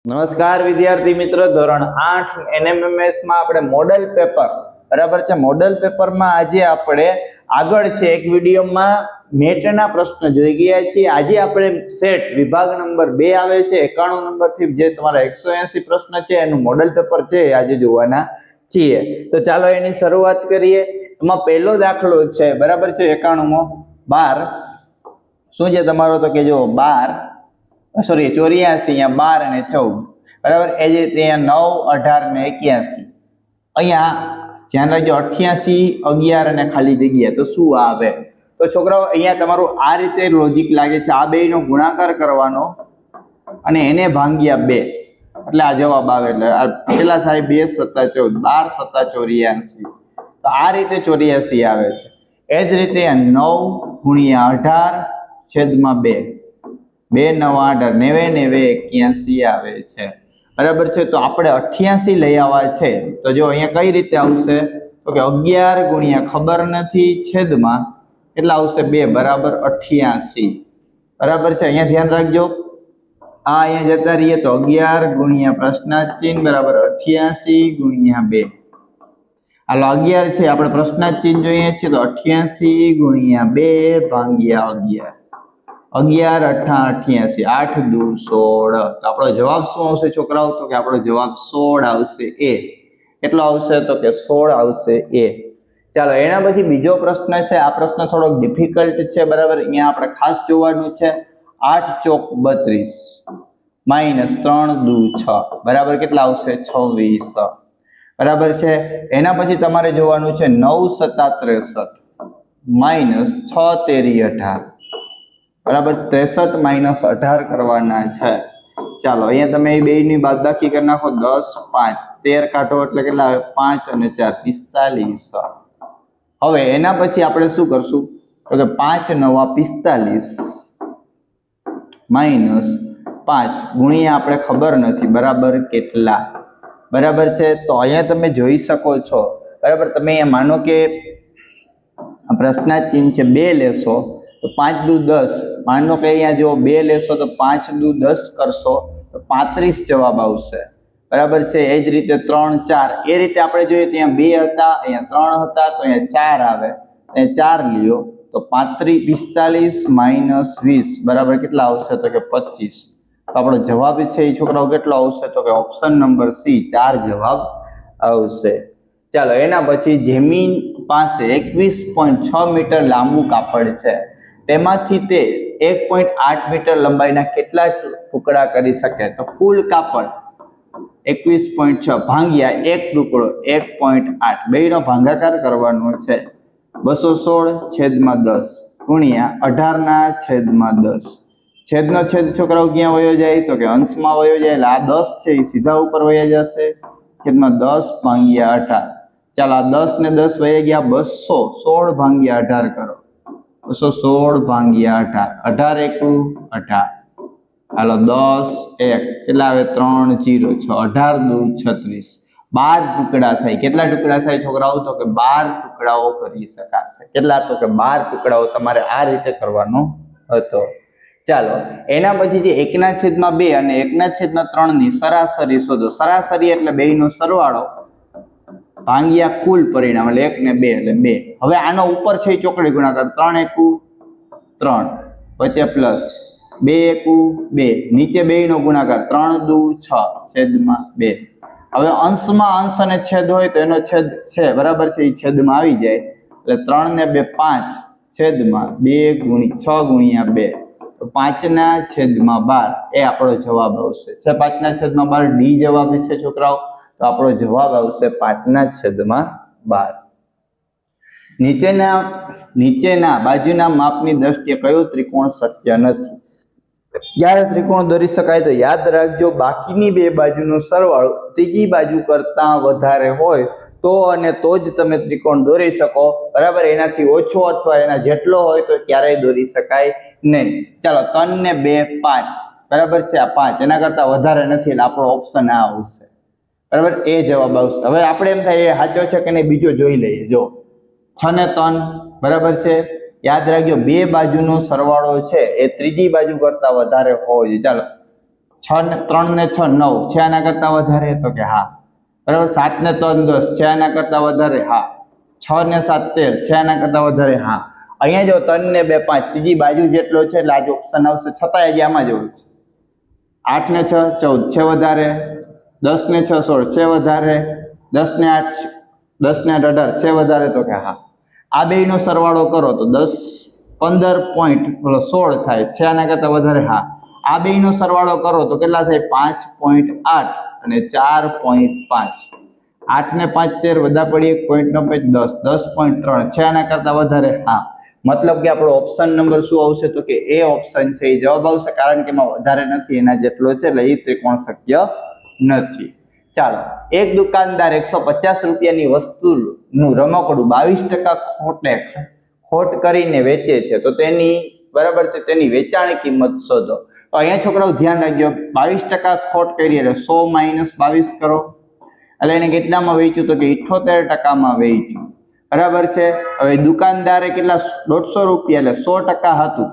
નમસ્કાર વિદ્યાર્થી મિત્રો, ધોરણ 8 એનએમએમએસ માં આપણે મોડેલ પેપર બરાબર છે. મોડેલ પેપરમાં આજે આપણે આગળ છે એક વિડીયોમાં મેટના પ્રશ્ન જોઈ ગયા છીએ. આજે આપણે સેટ વિભાગ નંબર 2 આવે છે 91 નંબરથી જે તમારા 180 પ્રશ્ન છે એનું મોડેલ પેપર છે આજે જોવાના છીએ. તો ચાલો એની શરૂઆત કરીએ. એમાં પહેલો દાખલો છે બરાબર છે 91મો 12 શું છે તમારો, તો કે જો 12 સોરી 84 અહીંયા 12 અને 14 બરાબર. એ જ રીતે અહીંયા 9 18 ને 81 અહીંયા ધ્યાન રાખજો 88 11 અને ખાલી જગ્યા તો શું આવે? તો છોકરાઓ અહીંયા તમારું આ રીતે લોજિક લાગે છે. આ બેયનો ગુણાકાર કરવાનો અને એને ભાગ્યા 2 એટલે આ જવાબ આવે. એટલે કેટલા થાય? 2 + 14 12 + 84. તો આ રીતે 84 આવે છે. એ જ રીતે 9 × 18 છેદમાં 2 2 9 18 90 90 81 આવે છે બરાબર છે. તો આપણે 88 લઈ આવવા છે. તો જો અહીંયા કઈ રીતે આવશે? તો કે 11 × ખબર નથી છેદમાં કેટલા આવશે? 2 બરાબર 88 બરાબર છે. અહીંયા ધ્યાન રાખજો, આ અહીંયા જતા રહીએ તો 11 × પ્રશ્નાર્થ ચિહ્ન બરાબર 88 × 2. હાલો 11 છે આપણે પ્રશ્નાર્થ ચિહ્ન જોઈએ છે તો 88 × 2 ભાગ્યા 11 11 8 88 8 દુ 16. તો આપણો જવાબ શું આવશે છોકરાઓ? તો કે આપણો જવાબ 16 આવશે એ. કેટલો આવશે? તો કે 16 આવશે એ. ચાલો એના પછી બીજો પ્રશ્ન છે. આ પ્રશ્ન થોડોક ડિફિકલ્ટ છે બરાબર. અહીંયા આપણે ખાસ જોવાનું છે 8 ચોક 32 -3 દુ 6 બરાબર કેટલા આવશે? 26 બરાબર છે. એના પછી તમારે જોવાનું છે 9 × 7 = 63 -6 તેરી 18 બરાબર. 63 - 18 કરવાના છે. ચાલો અહીંયા તમે એ બેયની બાદબાકી કરી નાખો. 10 5 13 કાઢો એટલે કેટલા આવે? 5 અને 4 45. હવે એના પછી આપણે શું કરશું? તો કે 5 × 9 = 45 -5 ગુણ્યા આપણે ખબર નથી બરાબર કેટલા બરાબર છે. તો અહીંયા તમે જોઈ શકો છો બરાબર. તમે અહીંયા માનો કે પ્રશ્નાર્થ ચિહ્ન છે 2 લેશો તો 5 દુ 10. માનો કે અહીંયા જો 2 લેશો તો 5 દુ 10 કરશો તો 35 જવાબ આવશે બરાબર છે. એ જ રીતે 3 4 એ રીતે આપણે જોઈએ ત્યાં 2 હતા, અહીંયા 3 હતા તો અહીંયા 4 આવે. અહીંયા 4 લ્યો તો 45 -20 બરાબર કેટલા આવશે? તો કે 25. તો આપણો જવાબ છે એ છોકરાઓ કેટલો આવશે? તો કે ઓપ્શન નંબર સી 4 જવાબ આવશે. ચાલો એના પછી જમીન પાસે 21.6 મીટર લાંબુ કાપડ છે. તેમાંથી તે 1.8 મીટર લંબાઈના કેટલા ટુકડા કરી શકે? તો કુલ કાપડ 21.6 ભાગ્યા એક ટુકડો 1.8 બેયનો ભાગાકાર કરવાનો છે. 216 છેદમાં 10 ગુણ્યા 18/10. છેદનો છેદ છોકરાઓ ક્યાં વયો જાય? તો કે અંશમાં વયો જાય. એટલે આ 10 છે એ સીધા ઉપર વયા જશે. છેદમાં 10 ભાગ્યા 18. ચાલો આ 10 ને 10 વયા ગયા. 216 ભાગ્યા 18 કરો. 216 ભાગ્યા 18 18 × 1 18. હાલો 10 1 કેટલા આવે? 3 0 6 18 દુ 36 12 ટુકડા થાય. કેટલા ટુકડા થાય છોકરાઓ? તો કે 12 ટુકડાઓ કરી શકાશે. કેટલા? તો કે 12 ટુકડાઓ તમારે આ રીતે કરવાનો હતો. ચાલો એના પછી જે 1/2 અને 1/3 ની સરાસરી શોધો. સરાસરી એટલે બેયનો સરવાળો ભાગ્યા કુલ પરિણામ એટલે 1 ને 2 એટલે 2. હવે આનો ઉપર છે ચોકડી ગુણાકાર 3 × 1 3 વચ્ચે પ્લસ 2 × 2 નીચે બેયનો ગુણાકાર 3 દુ 6 છેદમાં 2. હવે અંશમાં અંશ અને છેદ હોય તો એનો છેદ છે બરાબર છે એ છેદમાં આવી જાય. એટલે 3 ને 2 5 છેદમાં 2 × 6 × 2 તો 5/12 એ આપણો જવાબ આવશે. છે 5/12 ડી જવાબ છે છોકરાઓ. તો આપણો જવાબ આવશે 5/12. નીચેના બાજુના માપની દ્રષ્ટિએ કયો ત્રિકોણ શક્ય નથી? જ્યારે ત્રિકોણ દોરી શકાય તો યાદ રાખજો બાકીની બે બાજુનો સરવાળો ત્રીજી બાજુ કરતાં વધારે હોય તો અને તો જ તમે ત્રિકોણ દોરી શકો બરાબર. એનાથી ઓછો અથવા એના જેટલો હોય તો ક્યારેય દોરી શકાય નહીં. ચાલો 3 ને 2 5 બરાબર છે. આ 5 એના કરતાં વધારે નથી એટલે આપણો ઓપ્શન આ આવશે બરાબર. એ જવાબ આવશે. હવે આપણે એમ થાય એ સાચો છે કે નહીં બીજો જોઈ લઈએ. જો 6 ને 3 બરાબર છે. યાદ રાખજો બે બાજુનો સરવાળો છે એ ત્રીજી બાજુ કરતાં વધારે હોવો જોઈએ. ચાલો 6 ને 3 ને 6 9 છે આના કરતા વધારે તો કે હા, બરાબર. 7 ને 3 10 છે આના કરતા વધારે હા, 6 ને 7 13 છે આના કરતા વધારે હા. અહીંયા જો 3 ને 2 5 ત્રીજી બાજુ જેટલો છે એટલે આ જ ઓપ્શન આવશે, છતાંય હજી આમાં જેવું છે. 8 ને 6 14 છે વધારે, 10 ને 6 16 છે વધારે, 10 ને 8 10 ને 8 18 છે વધારે તો કે હા. આ બેયનો સરવાળો કરો તો 10 15.16 થાય, છે આના કરતા વધારે હા. આ બેયનો સરવાળો કરો તો કેટલા થાય? 5.8 અને 4.5. 8 ને 5 13 વધા પડી 1.9 10 10.3 છે આના કરતા વધારે હા. મતલબ કે આપણો ઓપ્શન નંબર શું આવશે તો કે એ ઓપ્શન છે એ જવાબ આવશે, કારણ કે એમાં વધારે નથી, એના જેટલો છે એટલે એ ત્રિકોણ શક્ય નથી. ચાલો, એક દુકાનદાર 150 રૂપિયાની વસ્તુનું રમકડું 22% ખોટ કરીને વેચે છે, તો તેની બરાબર છે તેની વેચાણ કિંમત શોધો. તો અહીંયા છોકરાઓ ધ્યાન રાખજો, 22% ખોટ કરી એટલે 100 - 22 કરો એટલે એને કેટલામાં વેચ્યું તો કે 78%માં વેચ્યું, બરાબર છે. હવે દુકાનદારે કેટલા 150 રૂપિયા એટલે 100% હતું,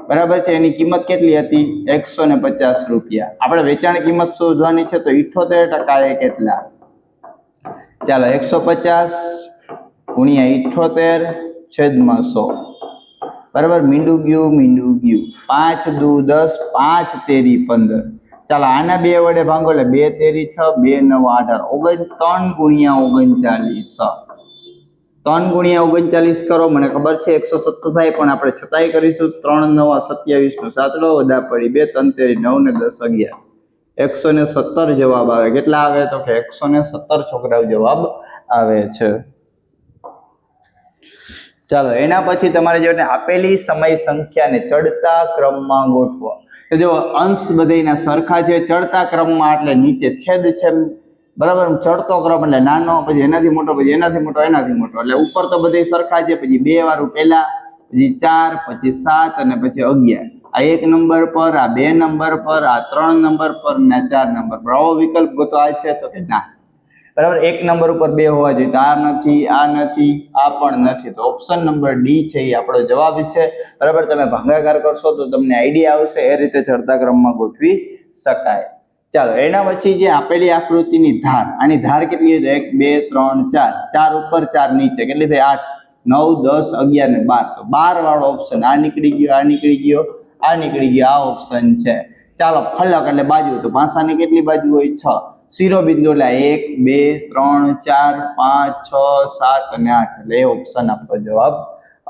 બરાબર છે. એની કિંમત કેટલી હતી? 150 રૂપિયા. આપણે વેચાણ કિંમત શોધવાની છે તો 78% એ કેટલા? ચાલો, 150 × 78 છેદમાં 100, બરાબર. મીંડું ગયું 5 દુ 10 5 તેરી 15. ચાલો, આના 2 વડે ભાંગો એટલે 2 તેરી 6 2 9 18 3 × 39 કરો. મને ખબર છે 170 થાય, પણ આપણે છતાંય કરીશું. 3 9 27 નો સાતડો વધા પડી 2 3 તેરી 9 ને 10 11 117 જવાબ આવે. કેટલા આવે તો કે 117 છોકરાઓ જવાબ આવે છે. ચાલો, એના પછી તમારે જે આપેલી સમય સંખ્યાને ચડતા ક્રમમાં ગોઠવો. તો જો અંશ બધાયના સરખા છે, ચડતા ક્રમમાં એટલે નીચે છેદ છે, બરાબર. ચડતો ક્રમ એટલે નાનો, પછી એનાથી મોટો, પછી એનાથી મોટો, એનાથી મોટો. એટલે ઉપર તો બધા સરખા છે, પછી 2 વાળું પહેલા, પછી 4, પછી 7 અને પછી 11. આ 1 નંબર પર, આ 2 નંબર પર, આ 3 નંબર પર ને 4 નંબર પર. આવો વિકલ્પ ગોતો. આ છે તો કે ના, બરાબર. 1 નંબર ઉપર 2 હોવા જોઈએ, તો આ નથી, આ નથી, આ પણ નથી. તો ઓપ્શન નંબર ડી છે એ આપણો જવાબ છે, બરાબર. તમે ભાગાકાર કરશો તો તમને આઈડિયા આવશે, એ રીતે ચડતા ક્રમમાં ગોઠવી શકાય. ચાલો, એના પછી જે આપેલી આકૃતિની ધાર, આની ધાર કેટલી છે? 1 2 3 4, 4 ઉપર 4 નીચે, કેટલી થઈ? 8 9 10 11 ને 12. તો 12 વાળો ઓપ્શન આ નીકળી ગયો, આ નીકળી ગયો, આ નીકળી ગયો, આ ઓપ્શન છે. ચાલો, ફલક એટલે બાજુ, તો ભાષાની કેટલી બાજુ હોય? 6. શિરોબિંદુ એટલે 1 2 3 4 5 6 7 અને 8, એટલે એ ઓપ્શન આપણો જવાબ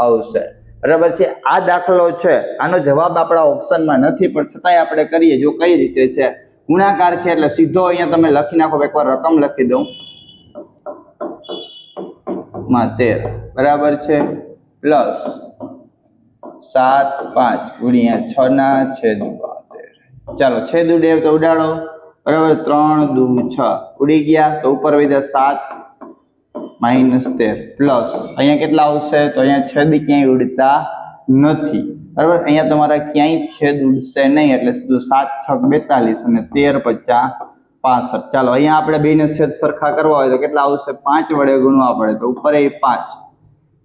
આવશે, બરાબર છે. આ દાખલો છે, આનો જવાબ આપણા ઓપ્શનમાં નથી, પણ છતાંય આપણે કરીએ. જો કઈ રીતે છે, ગુણાકાર છે એટલે સીધો અહીંયા તમે લખી નાખો. એકવાર રકમ લખી દઉં માં 13, બરાબર છે, પ્લસ 7 5 × 6 ના છેદમાં 13. ચાલો, છેદ ઉડે તો ઉડાડો, બરાબર. 3 દુ 6 ઉડી ગયા, તો ઉપર વધ્યા 7 - 13 પ્લસ અહીંયા કેટલા આવશે? તો અહીંયા છેદ ક્યાંય ઉડતા નથી, બરાબર. અહીંયા તમારા ક્યાંય છેદ ઉડશે નહીં, એટલે સીધું 7 6 42 અને 13 50 65. ચાલો, અહીંયા આપણે બેને છેદ સરખા કરવા હોય તો કેટલા આવશે? 5 વડે ગુણવા પડે, તો ઉપર એ 5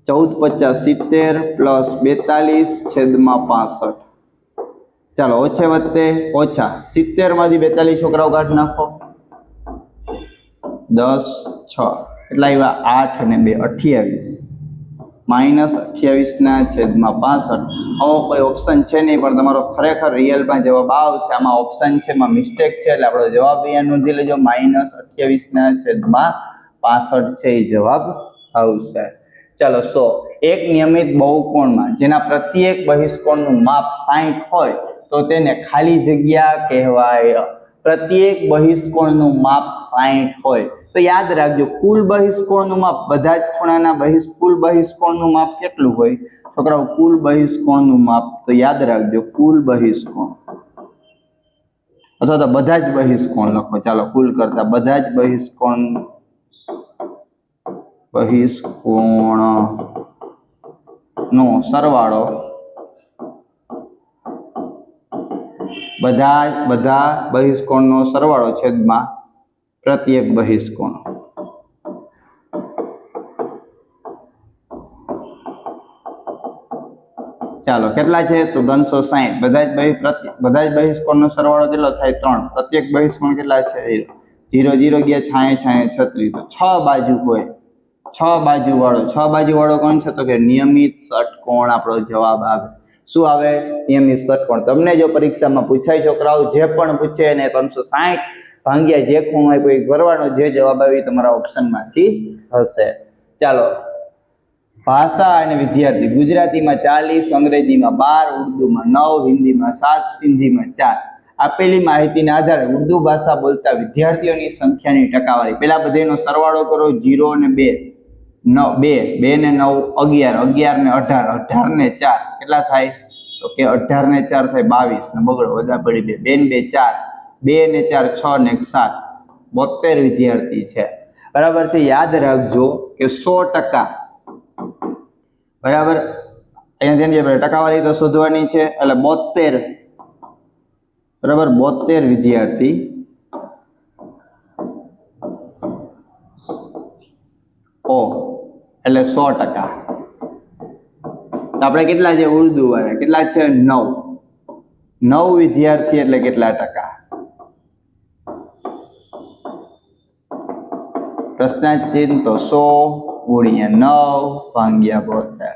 14 50 70 પ્લસ 42 છેદમાં 65. ચાલો, ઓછે વત્તે ઓછા, 70 માંથી 42 છોકરાઓ કાઢ નાખો. 10 6 એટલા આવ્યા 8 અને 2 28 -28 ના છેદમાં 65. આવો કોઈ ઓપ્શન છે નહીં, પણ તમારો ખરેખર રિયલમાં જવાબ આવશે. આમાં ઓપ્શન છે, એમાં મિસ્ટેક છે, એટલે આપણો જવાબ અહીંયા નોંધી લેજો. -28 ના છેદમાં 65 છે એ જવાબ આવશે. ચાલો, 100 એક નિયમિત બહુકોણમાં જેના પ્રત્યેક બહિષ્કોણનું માપ 60 હોય તો તેને ખાલી જગ્યા કહેવાય. પ્રત્યેક બહિષ્કોણનું માપ 60 હોય તો યાદ રાખજો, કુલ બહિષ્કોણનું માપ, બધા જ ખૂણાના કુલ બહિષ્કોણનું માપ કેટલું હોય છોકરાઓ? કુલ બહિષ્કોણનું માપ, તો યાદ રાખજો કુલ બહિષ્કોણ, અથવા તો બધા જ બહિષ્કોણ લખો. ચાલો, કુલ કરતા બધા જ બહિષ્કોણ નો સરવાળો, બધા બહિષ્કોણનો સરવાળો છેદમાં પ્રત્યેક બહિષ્કોણ. ચાલો કેટલા છે તો 360. બધા જ બહિષ્કોણનો સરવાળો કેટલો થાય 3. પ્રત્યેક બહિષ્કોણ કેટલા છે 0 0 ગયા છાંયે 36. તો 6 બાજુ હોય, 6 બાજુ વાળો કોણ છે તો કે નિયમિત ષટકોણ આપણો જવાબ આવે. શું આવે? નિયમિત ષટકોણ. તમને જો પરીક્ષામાં પૂછાય છોકરાઓ, જે પણ પૂછે એને 360 ભાગ્યા જે ખૂણો આપ્યો એ કરવાનો, જે જવાબ આવે તમારા ઓપ્શનમાંથી હશે. ચાલો ભાષા અને વિદ્યાર્થી. ગુજરાતીમાં 40, અંગ્રેજીમાં 12, ઉર્દુમાં 9, હિન્દીમાં 7, સિંધીમાં 4. આપેલી માહિતીના આધારે ઉર્દુ ભાષા બોલતા વિદ્યાર્થીઓની સંખ્યાની ટકાવારી. પેલા બધાનો સરવાળો કરો. 0 અને 2, 2 ને 9 11, 11 ને 18, 18 ને 4 કેટલા થાય તો કે 18 ને 4 થાય 22. ને બગડો વધારે પડી 2 ને 2 4, 2 ને 4 6 ને 7, 72 વિદ્યાર્થી છે. બરાબર છે. યાદ રાખજો કે 100%. બરાબર, અહીંયા ટકાવારી તો શોધવાની છે. એટલે 72, બરાબર, 72 વિદ્યાર્થી એટલે 100%. તો આપણે કેટલા છે ઉર્દુ વાળા? કેટલા છે? 9 વિદ્યાર્થી એટલે કેટલા ટકા? પ્રશ્નાર્થ તો 100 ગુણ્યા 9 ભાગ્યા 72.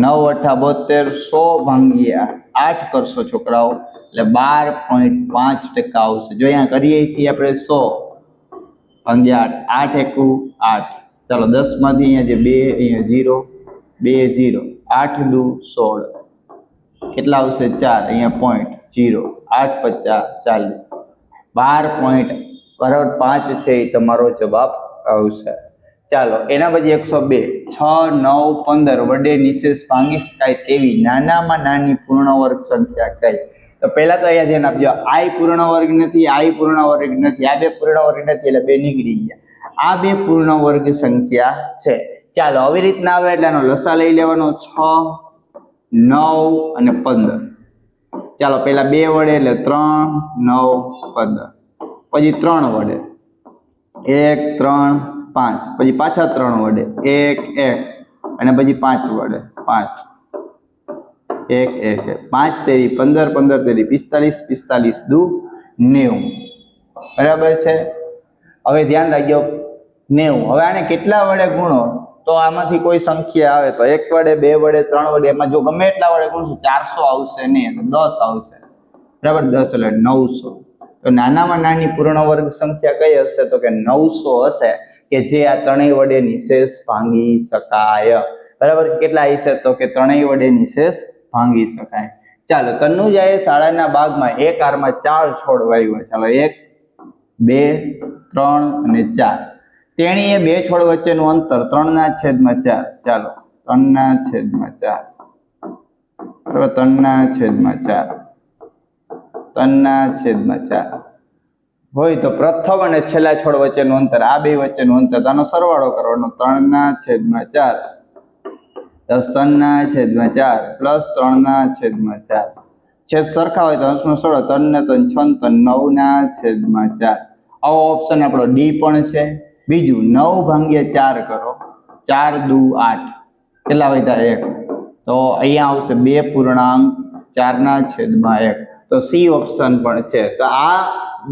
9 × 8 = 72. 100 ભાગ્યા 8 કરશો છોકરાઓ એટલે 12.5% આવશે. જો અહીંયા કરીએ છીએ આપણે 100 ભાગ્યા 8, 8 × 8. ચાલો 10 માંથી અહીંયા જે 2, અહીંયા 0, 2 0, 8 × 2 = 16. કેટલા આવશે? 4, અહીંયા પોઈન્ટ 0, 8 × 5 = 40. 12.5 છે એ તમારો જવાબ આવશે. ચાલો એના પછી 102. 6, 9, 15 વડે નિશેષ ભાંગી શકાય તેવી નાનામાં નાની પૂર્ણ વર્ગ સંખ્યા કઈ? તો પહેલા તો અહીંયા ધ્યાન આપજો. I પૂર્ણ વર્ગ નથી, I પૂર્ણ વર્ગ નથી, આ બે પૂર્ણ વર્ગ નથી એટલે બે નીકળી ગયા. આ બે પૂર્ણ વર્ગ સંખ્યા છે. ચાલો આવી રીતના આવે એટલે આનો લસા લઈ લેવાનો. 6, 9 અને 15. ચાલો પહેલા 2 વડે એટલે 3, 9, 15. પછી 3 વડે 1, 3, 5. પછી પાછા 3 વડે 1, 1 અને પછી 5 વડે 5, 1, 1, 5 તેરી 15, 15 તેરી 45, 45 દુ 90. બરાબર છે. હવે ધ્યાન રાખજો 90. હવે આને કેટલા વડે ગુણો તો આમાંથી કોઈ સંખ્યા આવે તો 1 વડે 2 વડે 3 વડે, એમાં જો ગમે એટલા વડે ગુણશું 400 આવશે નહીં, એટલે 10 આવશે. બરાબર, 10 એટલે 900. તો નાનામાં નાની પૂર્ણ વર્ગ સંખ્યા કઈ હશે તો કે 900 હશે, કે જે આ ત્રણેય વડે નિશેષ ભાંગી શકાય. બરાબર છે. કેટલા હશે તો કે ત્રણેય વડે નિશેષ ભાંગી શકાય. ચાલો તનુજાએ શાળાના બાગમાં એક હારમાં 4 છોડ વાવ્યા. ચાલો 1, 2, 3 અને 4. તેણીએ 2 છોડ વચ્ચેનું અંતર 3/4. ચાલો 3/4. બરાબર, 3/4. 3/4 હોય તો પ્રથમ અને છેલ્લા છોડ વચ્ચેનું અંતર, આ બે વચ્ચેનું અંતર, આનો સરવાળો કરવાનો. 3/4 + 3/4 + 3/4. છેદ સરખા હોય તો અંશનો સરવાળો 3 ને 3 6 9/4. આવો ઓપ્શન આપણો ડી પણ છે. બીજું 9 ભાગ્યા 4 કરો. 4 દુ 8 કેટલા વધ્યા? 1. તો અહીંયા આવશે 2 પૂર્ણાંક 4/1. તો સી ઓપ્શન પણ છે. તો આ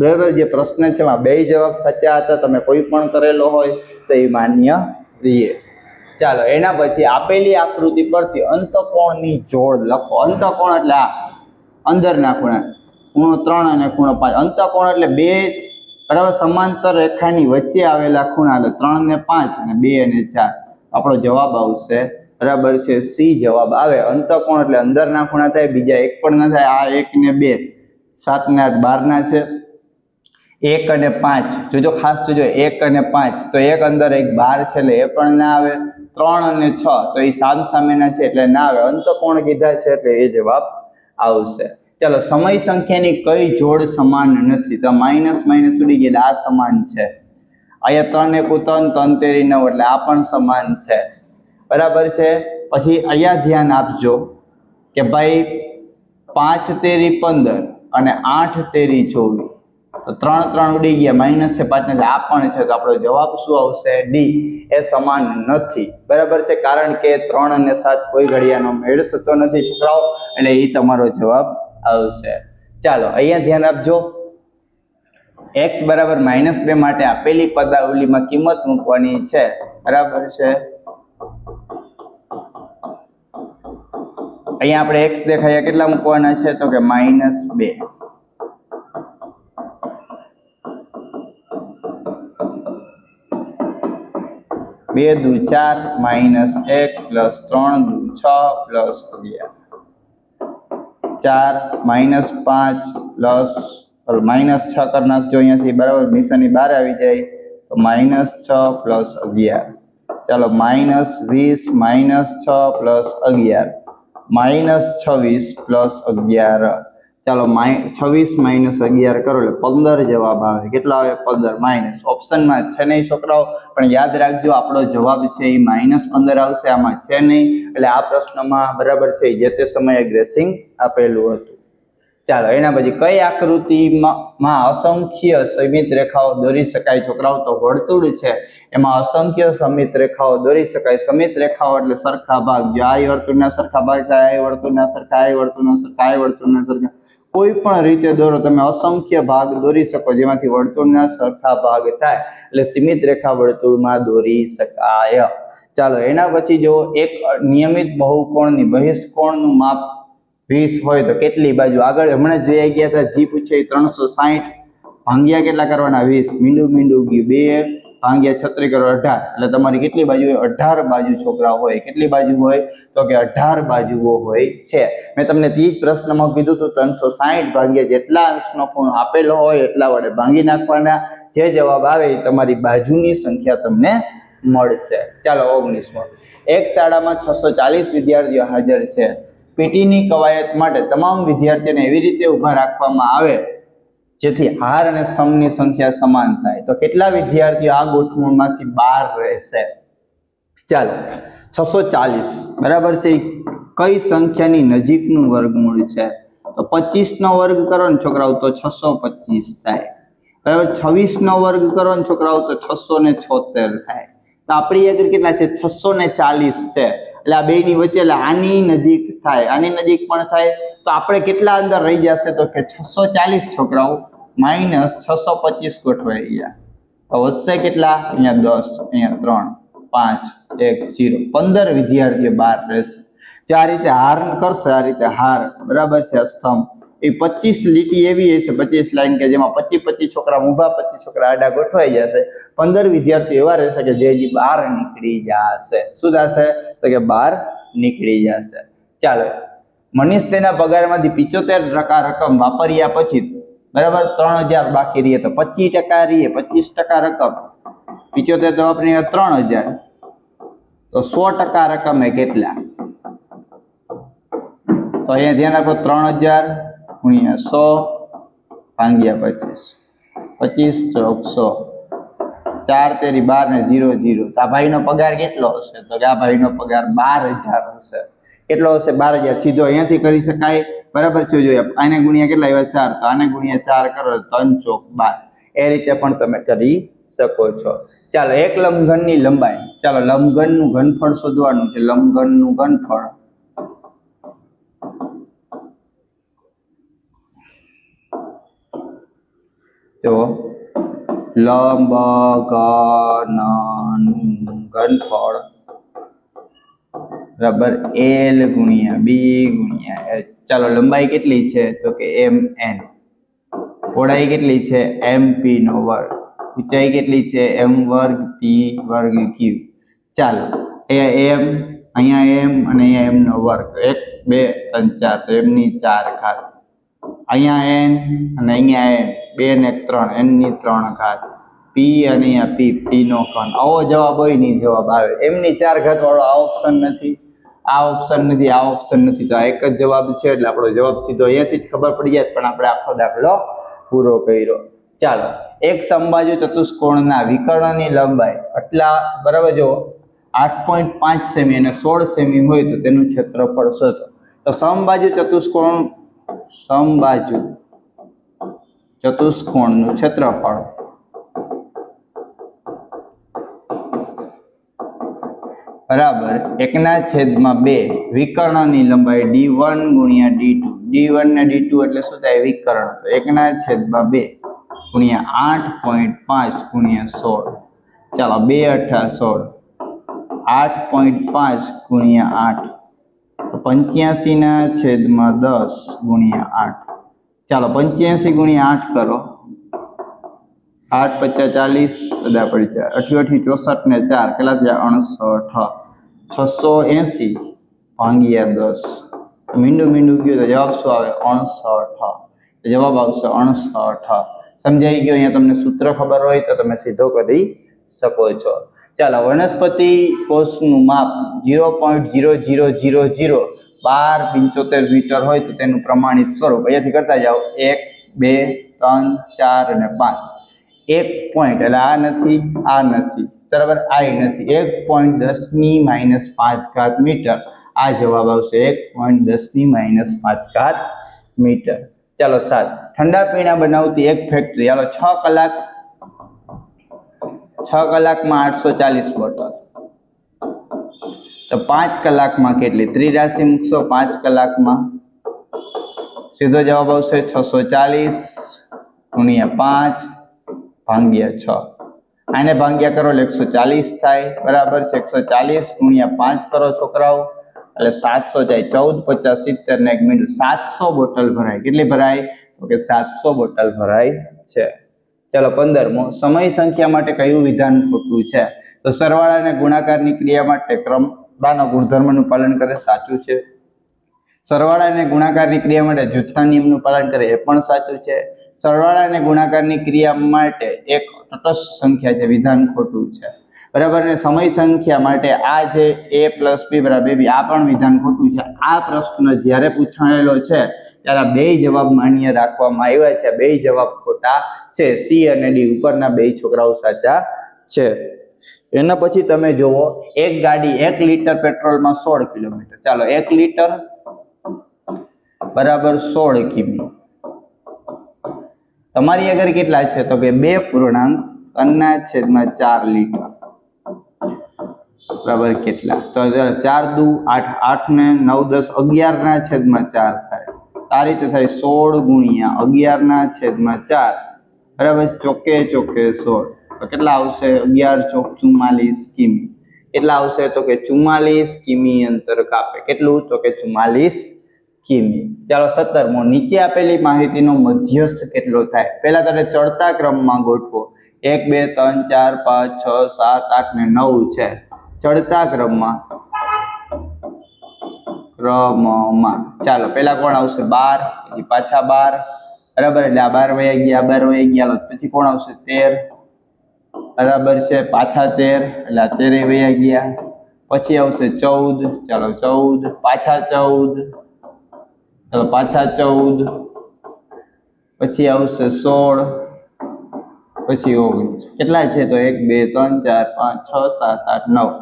બરાબર જે પ્રશ્ન છે એમાં બે જવાબ સાચા હતા. તમે કોઈ પણ કરેલો હોય તો એ માન્ય રહીએ. ચાલો એના પછી આપેલી આકૃતિ પરથી અંતકોણની જોડ લખો. અંતકોણ એટલે આ અંદરના ખૂણા, ખૂણો 3 અને ખૂણો 5. અંતકોણ એટલે બે બરાબર સમાંતર રેખાની વચ્ચે આવેલા ખૂણા, એટલે 3 ને 5 અને 2 અને 4. આપણો જવાબ આવશે બરાબર છે સી જવાબ આવે. અંતકોણ એટલે અંદરના ખૂણા થાય, બીજા એક પણ ના થાય. આ 1 ને 2, 7 ને 8 12 છે. 1 અને 5 જોજો, ખાસ જોજો 1 અને 5 તો એક અંદર એક બહાર છે એટલે એ પણ ના આવે. 3 અને 6 તો એ સામસામેના છે એટલે ના આવે. અંતકોણ કીધા છે એટલે એ જવાબ આવશે. ચાલો સમય સંખ્યાની કઈ જોડ સમાન નથી? તો માઇનસ માઇનસ ઉડી ગયા એટલે આ સમાન છે. અહીંયા 3 1 3, 3 તેરી 9 એટલે આ પણ સમાન છે. બરાબર છે. પછી અહીંયા ધ્યાન આપજો કે ભાઈ 5 તેરી 15 અને 8 તેરી 24. તો 3 3 ઉડી ગયા, માઇનસ છે 5 એટલે આ પણ છે, તો આપણો જવાબ શું આવશે? ડી. એ સમાન નથી, બરાબર છે, કારણ કે 3 અને 7 કોઈ ઘડિયાનો મેળ થતો નથી છોકરાઓ, એટલે એ તમારો જવાબ આવશે. ચાલો અહીંયા ધ્યાન આપજો. x બરાબર -2 માટે આપેલી પદાવલીમાં કિંમત મૂકવાની છે, બરાબર છે. અહીંયા આપણે x દેખાયા કેટલા મૂકવાના છે? તો કે -2. 2 દુ 4 -1 + 3 દુ 6 + 11 4 -5 પ્લસ -6 કરી નાખજો અહીંયાથી, બરાબર, નિશાની બહાર આવી જાય તો -6 + 11. ચાલો -20 -6 + 11 -26 + 11. ચાલો 26 - 11 કરો એટલે 15 જવાબ આવે. કેટલા આવે? 15 માઇનસ. ઓપ્શનમાં છે નહીં છોકરાઓ, પણ યાદ રાખજો આપણો જવાબ છે એ -15 આવશે, આમાં છે નહીં, એટલે આ પ્રશ્નમાં બરાબર છે જે તે સમયે ગ્રેસિંગ આપેલું હતું. ચાલો એના પછી કઈ આકૃતિમાં અસંખ્ય સમિત રેખાઓ દોરી શકાય છોકરાઓ? તો વર્તુળ છે એમાં અસંખ્ય સમિત રેખાઓ દોરી શકાય. સમિત રેખાઓ એટલે સરખા ભાગ, જો આ વર્તુળના સરખા ભાગ થાય, આ વર્તુળના સરખા, આ વર્તુળના સરખા, આ વર્તુળના સરખા, કોઈ પણ રીતે દોરો તમે અસંખ્ય ભાગ દોરી શકો જેમાંથી વર્તુળના સરખા ભાગ થાય, એટલે સીમિત રેખા વર્તુળમાં દોરી શકાય. ચાલો એના પછી જો એક નિયમિત બહુકોણની બહિષ્કોણનું માપ 20 હોય તો કેટલી બાજુ? આગળ હમણાં જોઈ ગયા હતા, જી પૂછે 360 ભાંગ્યા કેટલા કરવાના? 20. મીંડું ગયું 2 ભાંગ્યા 36 કરો 18, એટલે તમારી કેટલી બાજુ હોય? 18 બાજુ છોકરા હોય. કેટલી બાજુ હોય? તો કે 18 બાજુઓ હોય છે. મેં તમને તે જ પ્રશ્નમાં કીધું હતું 360 ભાગ્યા જેટલા અંશનો ખૂણો આપેલો હોય એટલા વડે ભાંગી નાખવાના, જે જવાબ આવે એ તમારી બાજુની સંખ્યા તમને મળશે. ચાલો 19મો. એક શાળામાં 640 વિદ્યાર્થીઓ હાજર છે. પીટીની કવાયત માટે તમામ વિદ્યાર્થીઓને એવી રીતે ઊભા રાખવામાં આવે જેથી હાર અને સ્તંભની સંખ્યા સમાન થાય, તો કેટલા વિદ્યાર્થીઓ આ ગોઠવણમાંથી બહાર રહેશે? ચાલો 640 બરાબર છે, કઈ સંખ્યાની નજીકનું વર્ગમૂળ છે? તો 25 નો વર્ગ કરો ને છોકરાઓ તો 625 થાય, બરાબર. 26 નો વર્ગ કરો ને છોકરાઓ તો 676 થાય. તો આપણી આગળ કેટલા છે? 640 છે, એટલે આ બેની વચ્ચે, એટલે આની નજીક થાય, આની નજીક પણ થાય, તો આપણે કેટલા અંદર રહી જશે? તો કે 640 છોકરાઓ -625 ગોઠવાઈ ગયા, તો વધશે કેટલા? અહીંયા 10, અહીંયા 3 5 1 0 15 વિદ્યાર્થીઓ બહાર રહેશે. જે આ રીતે હાર કરશે, આ રીતે હાર, બરાબર છે, સ્તંભ એ 25 લીટી એવી હશે, 25 લાઈન કે જેમાં 25 છોકરા ઊભા, 25 છોકરા આડા ગોઠવાઈ જશે. 15 વિદ્યાર્થીઓ એવા રહેશે કે જે બહાર નીકળી જશે. શું થશે? તો કે બહાર નીકળી જશે. ચાલો મનીષ તેના પગારમાંથી 75% રકમ વાપર્યા પછી, બરાબર, 3000 બાકી રહીએ તો 25% રહીએ, 25% રકમ 75 તો વાપરી 3000, તો 100% રકમે કેટલા? તો અહીંયા ધ્યાન આપો, 3000 × 100 ભાગ્યા 25 ચોક 100, 4 તેરી 12 ને 0 0. તો આ ભાઈનો પગાર કેટલો હશે? તો કે આ ભાઈનો પગાર 12000 હશે. કેટલો હશે? 12000. સીધો અહીંયાથી કરી શકાય, બરાબર છે. જોઈએ આને ગુણ્યા કેટલા આવ્યા? 4, તો આને ગુણ્યા 4 કરો 3 ચોક 12. એ રીતે પણ તમે કરી શકો છો. ચાલો એક લંબઘનની લંબાઈ, ચાલો લંબઘનનું ઘનફળ શોધવાનું છે. લંબઘનનું ઘનફળ તો લંબઘનનું ઘનફળ બરાબર L × B × H. ચાલો લંબાઈ કેટલી છે? તો કે mn. પહોળાઈ કેટલી છે? mp². ઊંચાઈ કેટલી છે? m²p²q. ચાલો અહીંયા m, અહીંયા m અને અહીંયા m². 1 2 3 4, તો m ની 4 ઘાત. અહીંયા n અને અહીંયા n, 2 ને 3, n ની 3 ઘાત. p અને અહીંયા p, p નો ઘન. આવો જવાબ હોય ને જવાબ આવે. m ની 4 ઘાત વાળો આ ઓપ્શન નથી, આ ઓપ્શન નથી, આ ઓપ્શન નથી, તો આ એક જ જવાબ છે. એટલે આપણો જવાબ સીધો અહીંયાથી જ ખબર પડી જાય, પણ આપણે આખો દાખલો પૂરો કર્યો. ચાલો એક સમબાજુ ચતુષ્કોણના વિકર્ણની લંબાઈ આટલા, બરાબર, જો 8.5 સેમી અને 16 સેમી હોય તો તેનું ક્ષેત્રફળ શોધો. તો સમબાજુ ચતુષ્કોણ, સમબાજુ ચતુષ્કોણનું ક્ષેત્રફળ બરાબર 1/2 વિકર્ણની લંબાઈ d1 ગુણ્યા d2. d1 ને d2 એટલે શું થાય? વિકર્ણ. તો 1/2 ગુણ્યા 8.5 ગુણ્યા 16. ચાલો 2 × 8 8.5 ગુણ્યા 8 85/10 ગુણ્યા 8. ચાલો 85 ગુણ્યા 8 કરો. 8 × 50 = 40, બધા પડી જાય. 88 64 ને 4 કેટલા થયા? 68. 680 ભાગ્યા 10. મીંડું ગયું તો જવાબ શું આવે? 69. જવાબ આવશે 69. સમજાઈ ગયો? અહીંયા તમને સૂત્ર ખબર હોય તો તમે સીધો કરી શકો છો. ચાલો વનસ્પતિ કોષનું માપ 0.0000 1275 મીટર હોય તો તેનું પ્રમાણિત સ્વરૂપ અહીંયાથી કરતા જાઓ. 1 2 3 4 અને 5. 1 પોઈન્ટ એટલે આ નથી, આ નથી, બરાબર, આ નથી. 1.10⁻5 મીટર. આ જવાબ આવશે 1.10⁻5 મીટર. ચાલો 7. ઠંડા પીણા બનાવતી એક ફેક્ટરી, હાલો 6 કલાકમાં 840 બોટલ. તો 5 કલાકમાં કેટલી? ત્રિરાશિ મૂકશો 5 કલાકમાં. સીધો જવાબ આવશે 640 ગુણ્યા 5 ભાગ્યા 6. આને ભાગ્યા કરો એટલે 140 થાય, બરાબર છે. 140 ગુણ્યા 5 કરો છોકરાઓ એટલે 700 થાય. 14 50 70 ને 1 મિનિટ 700 બોટલ ભરાય. કેટલી ભરાય? તો કે 700 બોટલ ભરાય છે. ચાલો 15મો. સમય સંખ્યા માટે કયું વિધાન ખોટું છે? તો સરવાળા અને ગુણાકારની ક્રિયા માટે ક્રમદાનો ગુણધર્મનું પાલન કરે, સાચું છે. સરવાળા અને ગુણાકારની ક્રિયા માટે જૂથના નિયમનું પાલન કરે, એ પણ સાચું છે. સરવાળા અને ગુણાકારની ક્રિયા માટે એક તટસ્થ સંખ્યા છે, વિધાન ખોટું છે, બરાબર. ને સમય સંખ્યા માટે આ જે a + b = b, આ પણ વિધાન ખોટું છે. આ પ્રશ્ન જ્યારે પૂછાયેલો છે ત્યારે બે જવાબ માન્ય રાખવામાં આવ્યા છે. બે જવાબ ખોટા છે. સી અને ડી ઉપરના બે છોકરાઓ સાચા છે. એના પછી તમે જુઓ, એક ગાડી 1 લીટર પેટ્રોલમાં 16 કિલોમીટર. ચાલો 1 લીટર બરાબર 16 કિમી. તમારી આગળ કેટલા છે? તો કે 2.3/4 લીટર. બરાબર કેટલા? તો 4 દુ 8, 8 ને 9 10 11/4 થાય. આ રીતે થાય 16 ગુણ્યા 11/4. બરાબર, ચોકે 16. તો કેટલા આવશે? 11 ચોક 44 કિમી. કેટલા આવશે? તો કે 44 કિમી અંતર કાપે. કેટલું? તો કે 44 કિમી. ચાલો 17મો. નીચે આપેલી માહિતીનો મધ્યસ્થ કેટલો થાય? પહેલા તમે ચડતા ક્રમમાં ગોઠવો. 1 2 3 4 5 6 7 8 ને 9 છે. ચડતા ક્રમમાં ચાલો પહેલા કોણ આવશે? 12, પછી પાછા 12, બરાબર, એટલે આ 12 વયા ગયા, 12 વયા ગયા. પછી કોણ આવશે? 13, બરાબર છે, પાછા 13 એટલે આ 13 વયા ગયા. પછી આવશે 14, ચાલો 14, પાછા 14, ચાલો પાછા 14, પછી આવશે 16, પછી 19. કેટલા છે? તો 1 2 3 4 5 6 7 8 9.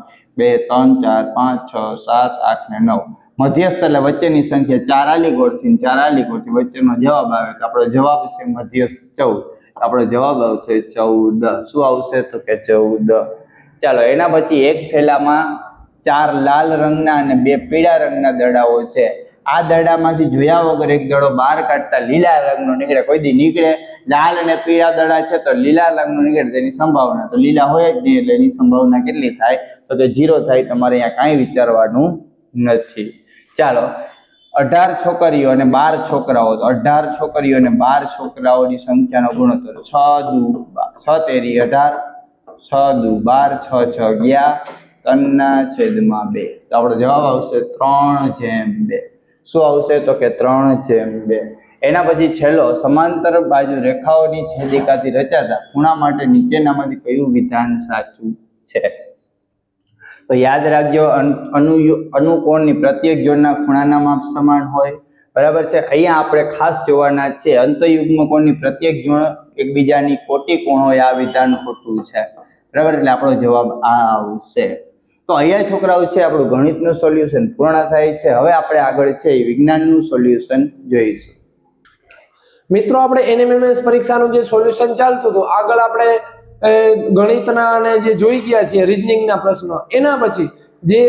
2 3 4 5 6 7 8 ને 9. મધ્યસ્થ એટલે વચ્ચેની સંખ્યા. 4 આલી ગોળથી 4 આલી ગોળથી વચ્ચેનો જવાબ આવે. તો આપણો જવાબ છે મધ્યસ્થ 14. આપણો જવાબ આવશે 14. શું આવશે? તો કે 14. ચાલો એના પછી એક થેલામાં 4 લાલ રંગના અને 2 પીળા રંગના દડાઓ છે. આ દડામાંથી જોયા વગર એક દડો બહાર કાઢતા લીલા રંગનો નીકળે. કોઈ દી નીકળે? લાલ અને પીળા દડા છે તો લીલા રંગનો નીકળે, તેની સંભાવના તો લીલા હોય જ નહીં, એટલે એની સંભાવના કેટલી થાય? તો કે 0 થાય. તમારે અહીંયા કાંઈ વિચારવાનું નથી. ચાલો 18 છોકરીઓ અને 12 છોકરાઓ. તો 18 છોકરીઓ અને 12 છોકરાઓની સંખ્યાનો ગુણોત્તર 6 દુ 6 તેરી 18, 6 દુ 12, 6 6 ગયા, 3/2. તો આપણો જવાબ આવશે 3/2. શું આવશે? તો કે 3/2. એના પછી છેલ્લો, સમાંતર બાજુ રેખાઓની છેદિકાથી રચાતા ખૂણા માટે નીચેનામાંથી કયું વિધાન સાચું છે? તો યાદ રાખજો, અનુકોણની પ્રત્યેક જોડના ખૂણાના માપ સમાન હોય, બરાબર છે. અહીંયા આપણે ખાસ જોવાના છે, અંતયુગ્મ કોણની પ્રત્યેક જોડ એકબીજાની કોટી કોણ હોય. આ વિધાન ખોટું છે, બરાબર, એટલે આપણો જવાબ આ આવશે. તો અહીંયા છોકરાઓ છે આપણું ગણિતનું સોલ્યુશન પૂર્ણ થાય છે. હવે આપણે આગળ છે વિજ્ઞાનનું સોલ્યુશન જોઈશું. મિત્રો આપણે NMMS પરીક્ષાનું જે સોલ્યુશન ચાલતું હતું, આગળ આપણે ગણિતના અને જે જોઈ ગયા છીએ રીઝનિંગના પ્રશ્નો, એના પછી જે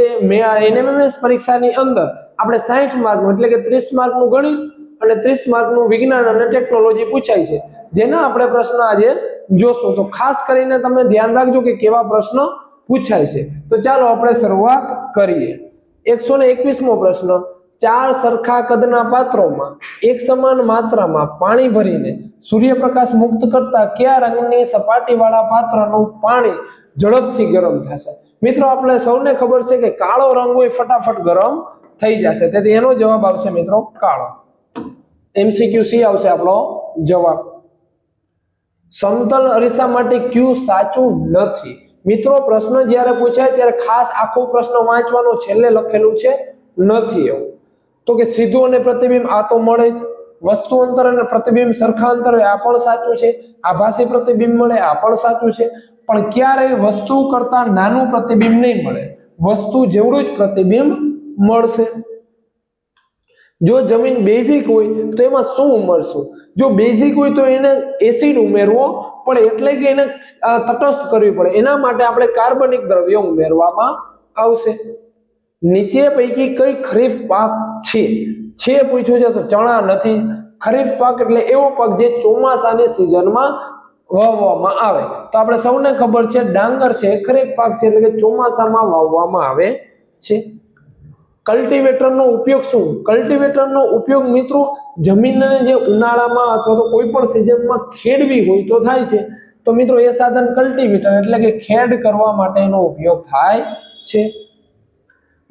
NMMS પરીક્ષાની અંદર આપણે 60 માર્કનું એટલે કે 30 માર્કનું ગણિત અને 30 માર્કનું વિજ્ઞાન અને ટેકનોલોજી પૂછાય છે, જેના આપણે પ્રશ્ન આજે જોશું. તો ખાસ કરીને તમે ધ્યાન રાખજો કે કેવા પ્રશ્નો પૂછાય છે. તો ચાલો આપણે શરૂઆત કરીએ. 121મો પ્રશ્ન, 4 સરખા કદના પાત્રોમાં એક સમાન માત્રામાં પાણી ભરીને સૂર્યપ્રકાશ મુક્ત કરતા કયા રંગની સપાટીવાળા પાત્રનું પાણી ઝડપથી ગરમ થશે? મિત્રો આપણે સૌને ખબર છે કે કાળો રંગ હોય ફટાફટ ગરમ થઈ જશે, તેથી એનો જવાબ આવશે મિત્રો કાળો. MCQ સી આવશે આપણો જવાબ. સમતલ અરીસા માટે ક્યુ સાચું નથી? મિત્રો પ્રશ્ન જ્યારે પૂછાય ત્યારે ખાસ આખો પ્રશ્ન વાંચવાનો, છેલ્લે લખેલું છે નથી એવું. તો કે સીધું અને પ્રતિબિંબ આ તો મળે જ, વસ્તુ અંતર અને પ્રતિબિંબ સરખા અંતર હોય આ પણ સાચું છે, આભાસી પ્રતિબિંબ મળે આ પણ સાચું છે, પણ ક્યારેય વસ્તુ કરતા નાનું પ્રતિબિંબ નહીં મળે, વસ્તુ જેવડું જ પ્રતિબિંબ મળશે. જો જમીન બેઝિક હોય તો એમાં શું ઉમેરશું? જો બેઝિક હોય તો એને એસિડ ઉમેરવો પડે, એટલે કે એને તટસ્થ કરવી પડે, એના માટે આપણે કાર્બનિક દ્રવ્ય ઉમેરવામાં આવશે. નીચે પૈકી કઈ ખરીફ પાક છે પૂછ્યું છે, તો ચણા નથી. ખરીફ પાક એટલે એવો પાક જે ચોમાસાની સિઝનમાં વાવવામાં આવે. તો આપણે સૌને ખબર છે ડાંગર છે ખરીફ પાક છે, એટલે કે ચોમાસામાં વાવવામાં આવે છે. કલ્ટિવેટરનો ઉપયોગ શું? કલ્ટિવેટરનો ઉપયોગ મિત્રો જમીનને જે ઉનાળામાં અથવા તો કોઈ પણ સિઝનમાં ખેડવી હોય તો થાય છે. તો મિત્રો એ સાધન કલ્ટિવેટર એટલે કે ખેડ કરવા માટેનો ઉપયોગ થાય છે.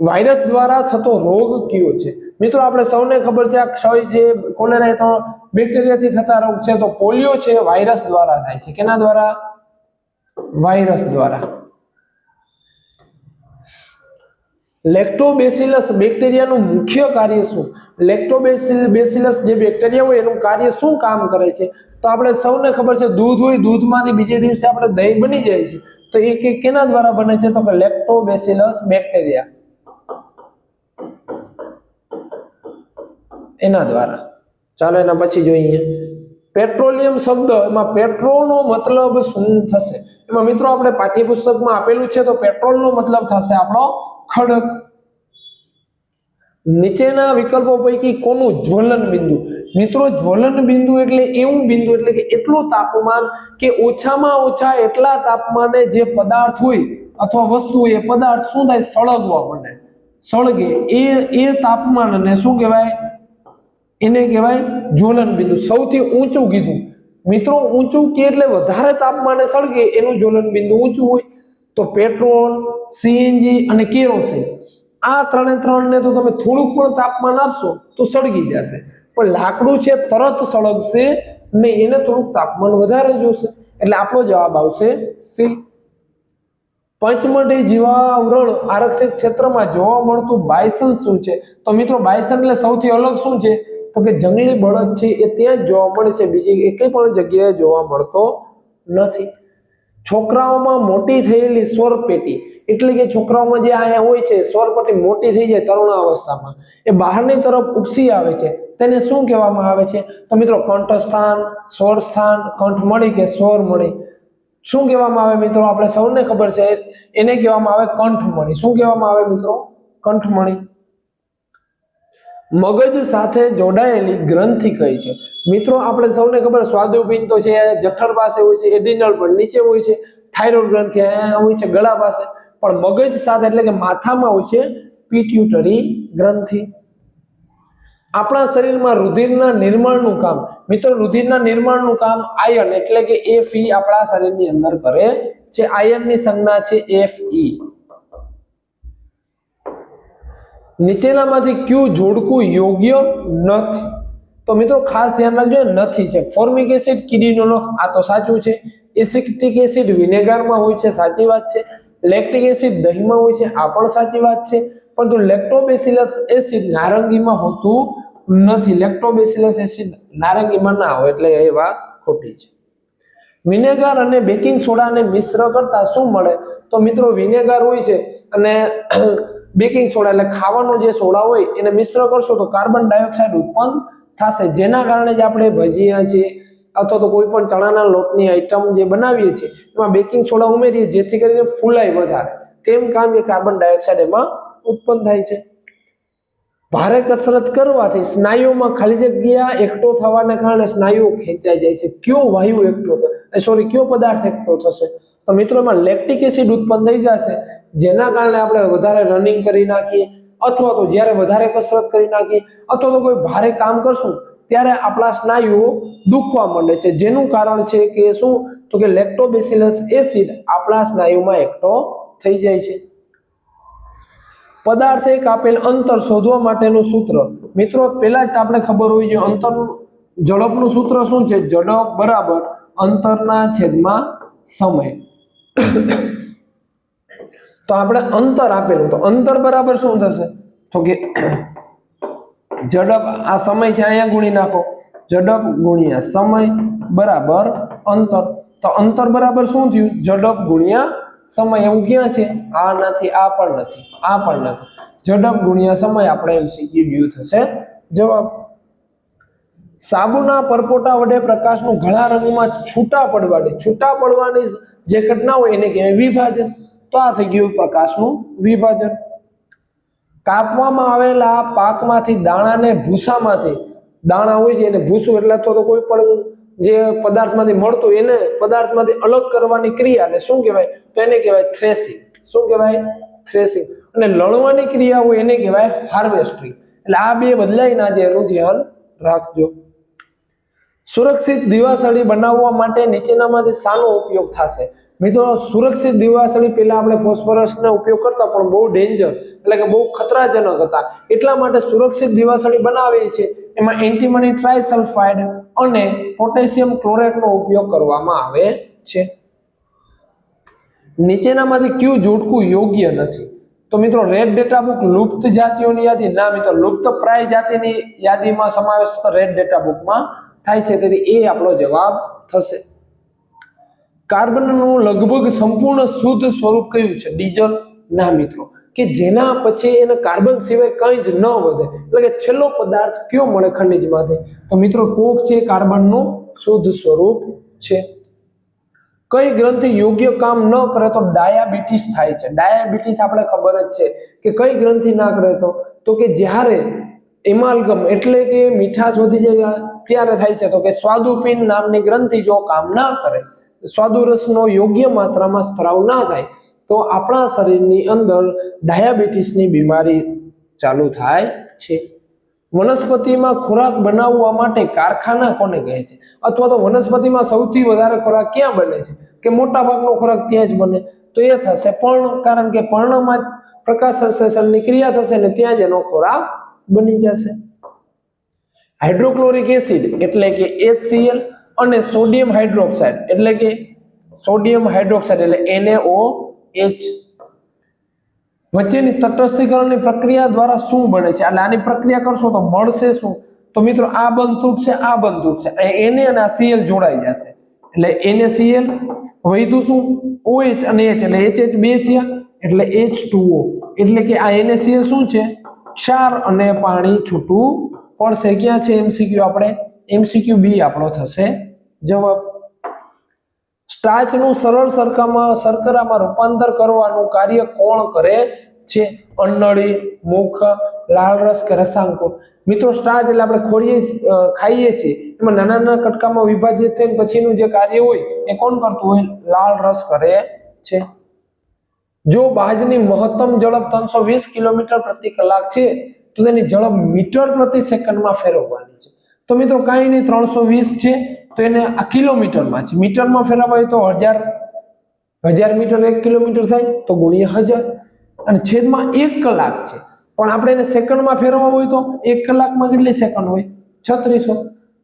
વાયરસ દ્વારા થતો રોગ કયો છે? મિત્રો આપણે સૌને ખબર છે આ ક્ષય છે, કોલેરા તો બેક્ટેરિયાથી થતા રોગ છે, તો પોલિયો છે વાયરસ દ્વારા થાય છે. કેના દ્વારા? વાયરસ દ્વારા. લેક્ટોબેસિલસ બેક્ટેરિયાનું મુખ્ય કાર્ય શું? લેક્ટોબેસિલસ જે બેક્ટેરિયા હોય એનું કાર્ય શું કામ કરે છે? તો આપણે સૌને ખબર છે દૂધ હોય, દૂધમાંથી બીજે દિવસે આપણે દહીં બની જાય છે, તો એ કેના દ્વારા બને છે? તો કે લેક્ટોબેસિલસ બેક્ટેરિયા એના દ્વારા. ચાલો એના પછી જોઈએ પેટ્રોલિયમ શબ્દ, એમાં પેટ્રોલનો મતલબ શું થશે? એમાં મિત્રો આપણે પાઠ્યપુસ્તકમાં આપેલું છે, તો પેટ્રોલનો મતલબ થશે આપણો ખડક. નીચેના વિકલ્પો પૈકી કોનું જ્વલન બિંદુ? મિત્રો જ્વલન બિંદુ એટલે એવું બિંદુ એટલે કે એટલું તાપમાન કે ઓછામાં ઓછા એટલા તાપમાને જે પદાર્થ હોય અથવા વસ્તુ હોય એ પદાર્થ શું થાય? સળગવા માંડે, સળગે. એ તાપમાનને શું કહેવાય? એને કહેવાય જ્વલન બિંદુ. સૌથી ઊંચું કીધું મિત્રો, ઊંચું કે એટલે વધારે તાપમાને સળગે એનું જ્વલન બિંદુ ઊંચું હોય. તો પેટ્રોલ, સીએનજી અને કેરોસીન આ ત્રણે તો તમે થોડુંક પણ તાપમાન આપશો તો સળગી જશે, પણ લાકડું છે તરત સળગશે નહીં, એને થોડુંક તાપમાન વધારે જોશે. એટલે આપણો જવાબ આવશે સી. પંચમઢી જીવાવરણ આરક્ષિત ક્ષેત્રમાં જોવા મળતું બાયસન શું છે? તો મિત્રો બાયસન એટલે સૌથી અલગ શું છે? તો કે જંગલી બળદ છે એ ત્યાં જ જોવા મળે છે, બીજી એકેય પણ જગ્યાએ જોવા મળતો નથી. છોકરાઓમાં મોટી થયેલી સ્વરપેટી એટલે કે છોકરાઓમાં જે આયા હોય છે સ્વરપેટી મોટી થઈ જાય તરુણાવસ્થામાં, એ બહારની તરફ ઉપસી આવે છે, તેને શું કહેવામાં આવે છે? તો મિત્રો કંઠસ્થાન, સ્વરસ્થાન, કંઠમણી કે સ્વરમણી શું કહેવામાં આવે? મિત્રો આપણે સૌને ખબર છે એને કહેવામાં આવે કંઠમણી. શું કહેવામાં આવે મિત્રો? કંઠમણી. મગજ સાથે જોડાયેલી ગ્રંથિ કઈ છે? મિત્રો આપણે સૌને ખબર સ્વાદુપિંડ તો છે જઠર પાસે હોય છે, એડિનલ પણ નીચે હોય છે, થાઇરોઇડ ગ્રંથિ અહીંયા હોય છે ગળા પાસે, પણ મગજ સાથે એટલે કે માથામાં હોય છે પિટ્યુટરી ગ્રંથિ. આપણા શરીરમાં રુધિરના નિર્માણનું કામ, મિત્રો રુધિરના નિર્માણનું કામ આયન એટલે કે Fe આપણા શરીરની અંદર કરે છે. આયનની સંજ્ઞા છે Fe. નીચેનામાંથી કયું જોડકું યોગ્ય નથી? તો મિત્રો ખાસ ધ્યાન રાખજો નથી છે. ફોર્મિક એસિડ કિડીનો આ તો સાચું છે. એસિટિક એસિડ વિનેગરમાં હોય છે, સાચી વાત છે. લેક્ટિક એસિડ દહીંમાં હોય છે, આ પણ સાચી વાત છે. પરંતુ લેક્ટોબેસિલસ એસિડ નારંગીમાં હોતું નથી. લેક્ટોબેસિલસ એસિડ નારંગીમાં ના હોય, એટલે એ વાત ખોટી છે. વિનેગર અને બેકિંગ સોડાને મિશ્ર કરતા શું મળે? તો મિત્રો વિનેગર હોય છે અને બેકિંગ સોડા એટલે ખાવાનો જે સોડા હોય એને મિશ્ર કરશો તો કાર્બન ડાયોક્સાઇડ ઉત્પન્ન થશે, જેના કારણે જ આપણે ભજીયા છે અથવા તો કોઈ પણ ચણાના લોટની આઈટમ જે બનાવીએ છીએ એમાં બેકિંગ સોડા ઉમેરીએ જેથી કરીને ફૂલાય વધારે. કેમ? કારણ કે કાર્બન ડાયોક્સાઇડ એમાં ઉત્પન્ન થાય છે. ભારે કસરત કરવાથી સ્નાયુઓમાં ખાલી જગ્યા એકઠો થવાને કારણે સ્નાયુઓ ખેંચાઈ જાય છે. કયો વાયુ એકઠો થશે, કયો પદાર્થ એકઠો થશે? તો મિત્રો એમાં લેક્ટિક એસિડ ઉત્પન્ન થઈ જશે, જેના કારણે આપણે વધારે રનિંગ કરી નાખીએ અથવા તો જ્યારે વધારે કસરત કરી નાખીએ અથવા તો કોઈ ભારે કામ કરશું ત્યારે આપણા સ્નાયુઓ દુખવા માંડે છે, જેનું કારણ છે કે શું? તો કે લેક્ટોબેસિલસ એસિડ આપણા સ્નાયુમાં એકઠો થઈ જાય છે. પદાર્થે કાપેલ અંતર શોધવા માટેનું સૂત્ર. મિત્રો પહેલા જ આપણે ખબર હોવી જોઈએ અંતરનું ઝડપનું સૂત્ર શું છે? ઝડપ બરાબર અંતરના છેદમાં સમય. તો આપણે અંતર આપેલું, તો અંતર બરાબર શું થશે? તો કે ઝડપ, આ સમય છે અહીંયા ગુણી નાખો, ઝડપ ગુણ્યા સમય બરાબર અંતર. તો અંતર બરાબર શું થયું? ઝડપ ગુણ્યા સમય. એવું ક્યાં છે? આ નથી, આ પણ નથી, આ પણ નથી. ઝડપ ગુણ્યા સમય આપણે MCQ ડ્યુ થશે જવાબ. સાબુના પરપોટા વડે પ્રકાશનું ઘણા રંગમાં છૂટા પડવાની જે ઘટના હોય એને કહેવાય વિભાજન. તો આ થઈ ગયું પ્રકાશનું વિભાજન. કાપવામાં આવેલા પાકમાંથી દાણાને ભૂસામાંથી, દાણા હોય છે એને ભૂસું એટલે અથવા તો કોઈ પણ જે પદાર્થમાંથી મળતું એને પદાર્થમાંથી અલગ કરવાની ક્રિયાને શું કહેવાય? તો એને કહેવાય થ્રેસિંગ. શું કહેવાય? થ્રેસિંગ. અને લણવાની ક્રિયા હોય એને કહેવાય હાર્વેસ્ટિંગ. એટલે આ બે બદલાય ના જાય એનું ધ્યાન રાખજો. સુરક્ષિત દિવાસળી બનાવવા માટે નીચેનામાંથી શાનો ઉપયોગ થશે? મિત્રો સુરક્ષિત દિવાસળી પહેલા આપણે ફોસ્ફરસનો ઉપયોગ કરતા પણ બહુ ડેન્જર એટલે કે બહુ ખતરાજનક હતા, એટલા માટે સુરક્ષિત દિવાસળી બનાવીએ છીએ એમાં એન્ટીમની ટ્રાયસલ્ફાઇડ અને પોટેશિયમ ક્લોરેટનો ઉપયોગ કરવામાં આવે છે. નીચેનામાંથી કયું જોડકું યોગ્ય નથી? તો મિત્રો રેડ ડેટા બુક લુપ્ત જાતિઓની યાદી? ના મિત્રો, લુપ્ત પ્રાય જાતિની યાદીમાં સમાવેશ તો રેડ ડેટા બુકમાં થાય છે, તેથી એ આપણો જવાબ થશે. કાર્બનનું લગભગ સંપૂર્ણ શુદ્ધ સ્વરૂપ કયું છે? ડીઝલ? ના મિત્રો, કે જેના પછી એને કાર્બન સિવાય કંઈ જ ન વધે, એટલે કે છેલ્લો પદાર્થ કયો મળે ખનિજમાંથી? તો મિત્રો કોક છે કાર્બનનું શુદ્ધ સ્વરૂપ છે. કઈ ગ્રંથિ યોગ્ય કામ ન કરે તો ડાયાબિટીસ થાય છે? ડાયાબિટીસ આપણે ખબર જ છે કે કઈ ગ્રંથિ ના કરે તો કે જ્યારે એમાલ્ગમ એટલે કે મીઠાશ વધી જાય ત્યારે થાય છે. તો કે સ્વાદુપિંડ નામની ગ્રંથિ જો કામ ના કરે, સ્વાદુરસનો યોગ્ય માત્રામાં સ્ત્રાવ ના થાય તો આપણા શરીરની અંદર ડાયાબિટીસની બીમારી ચાલુ થાય છે. વનસ્પતિમાં ખોરાક બનાવવા માટે કારખાના કોને કહે છે? અથવા તો વનસ્પતિમાં સૌથી વધારે ખોરાક ક્યાં બને છે? કે મોટા ભાગનો ખોરાક ત્યાં જ બને, તો એ થશે પર્ણ, કારણ કે પર્ણમાં પ્રકાશ સંશ્લેષણની ક્રિયા થશે ને ત્યાં જ એનો ખોરાક બની જશે. હાઇડ્રોક્લોરિક એસિડ એટલે કે HCl અને સોડિયમ હાઇડ્રોક્સાઇડ એટલે કે NaOH વચ્ચેની તટસ્થીકરણની પ્રક્રિયા દ્વારા શું બને છે? એટલે આની પ્રક્રિયા કરશો તો મળશે શું? તો મિત્રો આ બંધ તૂટશે, આ બંધ તૂટશે, Na અને આ Cl જોડાઈ જશે એટલે NaCl વધ્યું શું? OH અને H એટલે HH બે થયા એટલે H2O. એટલે કે આ NaCl શું છે? ક્ષાર અને પાણી છૂટું પડશે. ક્યાં છે MCQ? આપણે MCQ B આપણો થશે જવાબ. સ્ટાર્ચનું સરળ શર્કરામાં રૂપાંતર કરવાનું કાર્ય કોણ કરે છે? અન્નળી, મુખ, લાળ રસ કે રસાંકુર? મિત્રો સ્ટાર્ચ એટલે આપણે ખાઈએ છીએ એમાં નાના નાના કટકામાં વિભાજિત થઈને પછીનું જે કાર્ય હોય એ કોણ કરતું હોય? લાળ રસ કરે છે. જો બાજની મહત્તમ ઝડપ 320 કિલોમીટર પ્રતિ કલાક છે તો તેની ઝડપ મીટર પ્રતિ સેકન્ડમાં ફેરવવાની છે. તો મિત્રો કાંઈ નહીં, 320 છે તો એને આ કિલોમીટરમાં છે, મીટરમાં ફેરવવા હોય તો 1000 મીટર 1 કિલોમીટર થાય તો ગુણ્યા 1000 અને છેદમાં 1 કલાક છે પણ આપણે એને સેકન્ડમાં ફેરવવા હોય તો 1 કલાકમાં કેટલી સેકન્ડ હોય? 3600.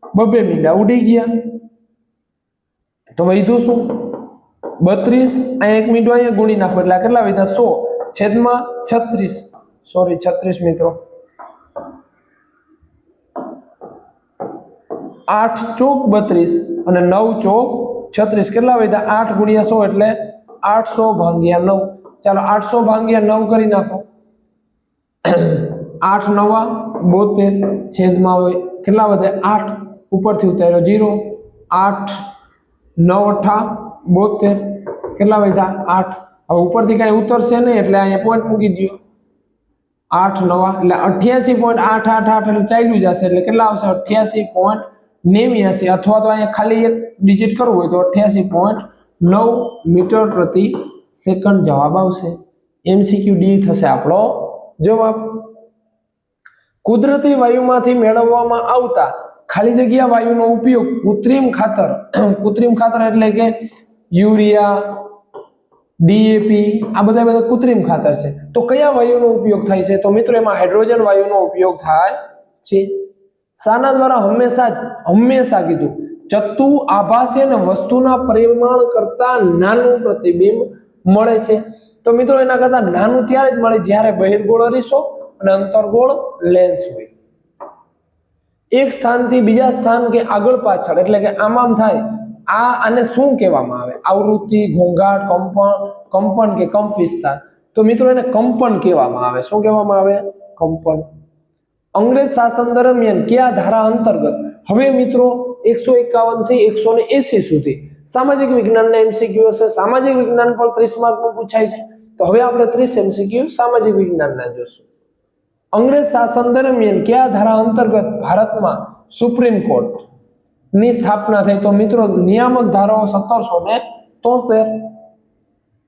2 મીંડા ઉડી ગયા તો વધ્યું શું? 32. અહીંયા 1 મીંડું અહીંયા ગુણી નાખો એટલે કેટલા વધ્યા? 100 છેદમાં 36. સોરી 36 મિત્રો. 8 ચોક 32 અને 9 ચોક 36 કેટલા વધ્યા? 8 ગુણ્યા 100 એટલે 800 ભાગ્યા 9. ચાલો 800 ભાગ્યા 9 કરી નાખો. 8 9 72 છેદમાં હોય કેટલા વધે 8, ઉપરથી ઉતાર્યો 0, 8 9 8 72, કેટલા વધ્યા 8. હવે ઉપરથી કઈ ઉતરશે નહીં એટલે અહીંયા પોઈન્ટ મૂકી દો, 8 9 એટલે 88.888 એટલે ચાલ્યું જશે એટલે કેટલા આવશે 88.89, અથવા તો અહીંયા ખાલી એક ડિજિટ કરવું હોય તો 88.9 મીટર પ્રતિ સેકન્ડ જવાબ આવશે. MCQ ડી થશે આપણો જવાબ. કુદરતી વાયુમાંથી મેળવવામાં આવતા ખાલી જગ્યા વાયુનો ઉપયોગ કૃત્રિમ ખાતર એટલે કે યુરિયા, ડીએપી, આ બધા કૃત્રિમ ખાતર છે. તો કયા વાયુનો ઉપયોગ થાય છે? તો મિત્રો એમાં હાઇડ્રોજન વાયુનો ઉપયોગ થાય છે. શાના દ્વારા હંમેશા કીધું ચત્તુ આભાસી અને વસ્તુના પરિમાણ કરતા નાનું પ્રતિબિંબ મળે છે. તો મિત્રો એના કરતા નાનું ત્યારે જ મળે જ્યારે બહિર્ગોળ અરીસો અને અંતર્ગોળ લેન્સ હોય. એક સ્થાનથી બીજા સ્થાન કે આગળ પાછળ એટલે કે આમ થાય, આને શું કહેવામાં આવે? આવૃત્તિ, ઘોંઘાટ, કંપન કે કંપ વિસ્તાર. તો મિત્રો એને કંપન કહેવામાં આવે. શું કહેવામાં આવે? કંપન. અંગ્રેજ શાસન દરમિયાન કયા ધારા અંતર્ગત? હવે મિત્રો 151 થી 180 સુધી સામાજિક વિજ્ઞાનના MCQ હશે. સામાજિક વિજ્ઞાન પણ 30 માર્કનું પૂછાય છે. તો હવે આપણે 30 MCQ સામાજિક વિજ્ઞાનના જોશું. અંગ્રેજ શાસન દરમિયાન કયા ધારા અંતર્ગત ભારતમાં સુપ્રીમ કોર્ટ ની સ્થાપના થઈ? તો મિત્રો નિયામક ધારાઓ 1773.